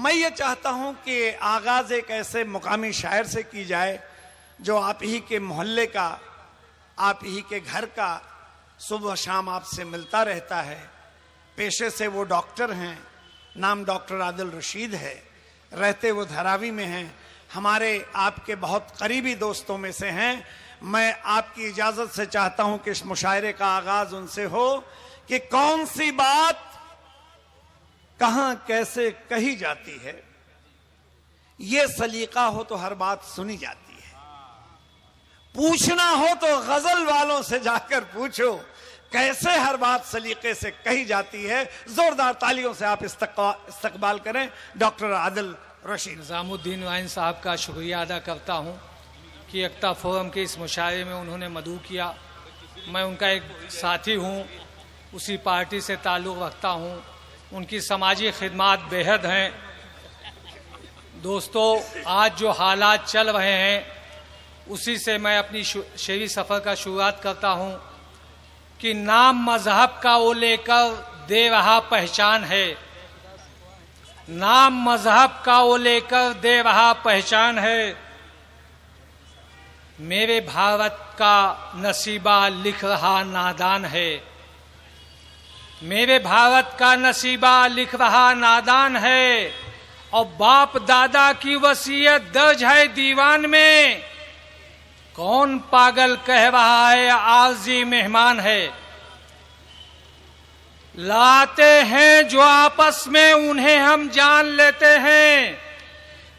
मैं ये चाहता हूं कि आगाज एक ऐसे मुकामी शायर से की जाए जो आप ही के मोहल्ले का, आप ही के घर का, सुबह शाम आपसे मिलता रहता है। पेशे से वो डॉक्टर हैं, नाम डॉक्टर आदिल रशीद है, रहते वो धारावी में हैं, हमारे आपके बहुत करीबी दोस्तों में से हैं। मैं आपकी इजाजत से चाहता हूं कि इस मुशायरे का आगाज उनसे हो कि कौन सी बात कहां कैसे कही जाती है। ये सलीका हो तो हर बात सुनी जाती है, पूछना हो तो गजल वालों से जाकर पूछो कैसे हर बात सलीके से कही जाती है। जोरदार तालियों से आप इस्तकबाल करें डॉक्टर आदिल रशीद। निजामुद्दीन वाइन साहब का शुक्रिया अदा करता हूं कि एकता फोरम के इस मुशायरे में उन्होंने मदऊ किया। मैं उनका एक साथी हूं, उसी पार्टी से ताल्लुक़ रखता हूं। उनकी समाजी खिदमात बेहद हैं। दोस्तों, आज जो हालात चल रहे हैं उसी से मैं अपनी शेरी सफ़र का शुरुआत करता हूं कि नाम मजहब का वो लेकर दे रहा पहचान है, नाम मजहब का वो लेकर दे रहा पहचान है। मेरे भारत का नसीबा लिख रहा नादान है, मेरे भारत का नसीबा लिख रहा नादान है। और बाप दादा की वसीयत दर्ज है दीवान में, कौन पागल कह रहा है आरजी मेहमान है। लाते हैं जो आपस में उन्हें हम जान लेते हैं,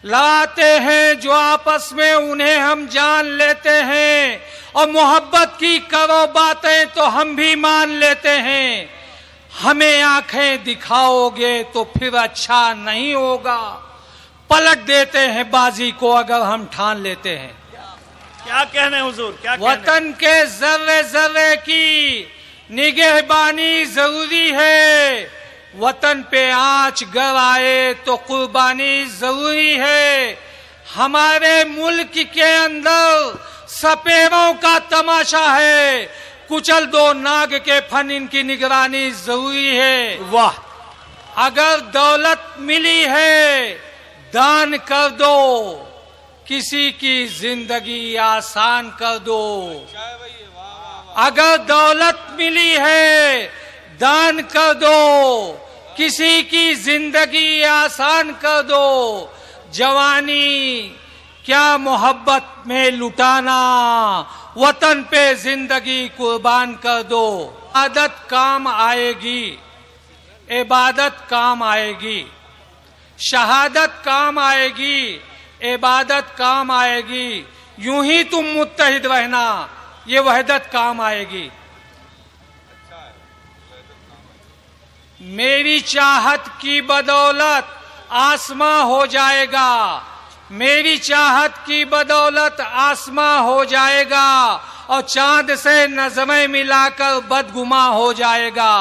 लाते हैं जो आपस में उन्हें हम जान लेते हैं। और मोहब्बत की करो बातें तो हम भी मान लेते हैं। हमें आंखें दिखाओगे तो फिर अच्छा नहीं होगा, पलट देते हैं बाजी को अगर हम ठान लेते हैं। क्या कहने हुजूर, क्या कहने? वतन के जर्रे जर्रे की निगहबानी जरूरी है, वतन पे आंच गर आए तो कुर्बानी जरूरी है। हमारे मुल्क के अंदर सपेरों का तमाशा है, कुचल दो नाग के फन, इनकी निगरानी जरूरी है। वाह! अगर दौलत मिली है दान कर दो, किसी की जिंदगी आसान कर दो। अगर दौलत मिली है दान कर दो, किसी की जिंदगी आसान कर दो। जवानी क्या मोहब्बत में लुटाना, वतन पे जिंदगी कुर्बान कर दो। इबादत काम आएगी, इबादत काम आएगी, शहादत काम आएगी, इबादत काम आएगी। यूं ही तुम मुत्तहिद रहना, ये वहदत काम आएगी। मेरी चाहत की बदौलत आसमां हो जाएगा, मेरी चाहत की बदौलत आसमां हो जाएगा। और चांद से नज़में मिलाकर बदगुमा हो जाएगा।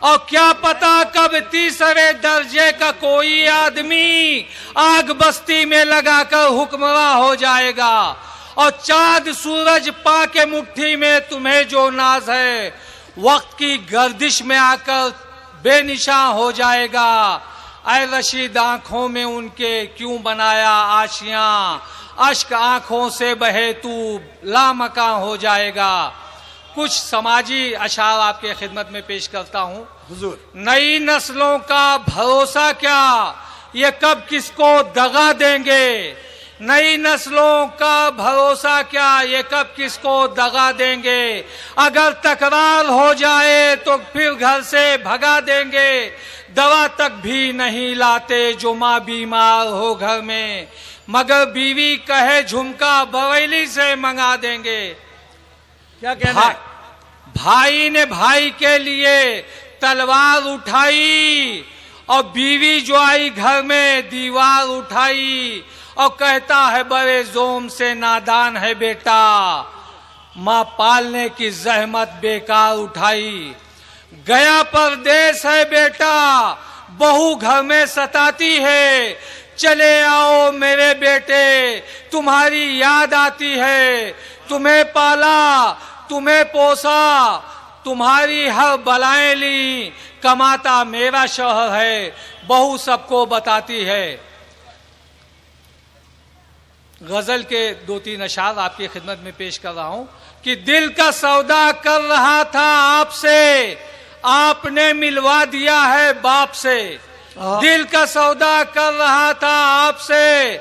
और क्या पता कब तीसरे दर्जे का कोई आदमी आग बस्ती में लगाकर हुक्मरां हो जाएगा। और चांद सूरज पाके मुट्ठी में तुम्हें जो नाज है, वक्त की गर्दिश में आकर बेनिशान हो जाएगा। ऐ रशीद आंखों में उनके क्यों बनाया आशियां, अश्क आंखों से बहे तू लामकां हो जाएगा। कुछ समाजी अशार आपके खिदमत में पेश करता हूँ। हुजूर, नई नस्लों का भरोसा क्या, ये कब किसको दगा देंगे। नई नस्लों का भरोसा क्या, ये कब किसको दगा देंगे। अगर तकरार हो जाए तो फिर घर से भगा देंगे। दवा तक भी नहीं लाते जो माँ बीमार हो घर में, मगर बीवी कहे झुमका बरेली से मंगा देंगे। क्या कहना? भाई ने भाई के लिए तलवार उठाई, और बीवी जो आई घर में दीवार उठाई। और कहता है बड़े जोम से नादान है बेटा, माँ पालने की जहमत बेकार उठाई। गया परदेश है बेटा, बहू घर में सताती है। चले आओ मेरे बेटे, तुम्हारी याद आती है। तुम्हें पाला, तुम्हें पोसा, तुम्हारी हर बलाएं ली, कमाता मेरा शौहर है, बहू सबको बताती है। गजल के 2-3 अशार आपकी खिदमत में पेश कर रहा हूं कि दिल का सौदा कर रहा था आपसे, आपने मिलवा दिया है बाप से। दिल का सौदा कर रहा था आपसे,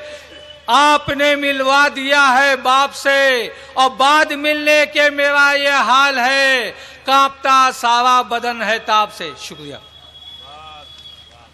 आपने मिलवा दिया है बाप से, और बाद मिलने के मेरा ये हाल है, कांपता सारा बदन है ताप से। शुक्रिया।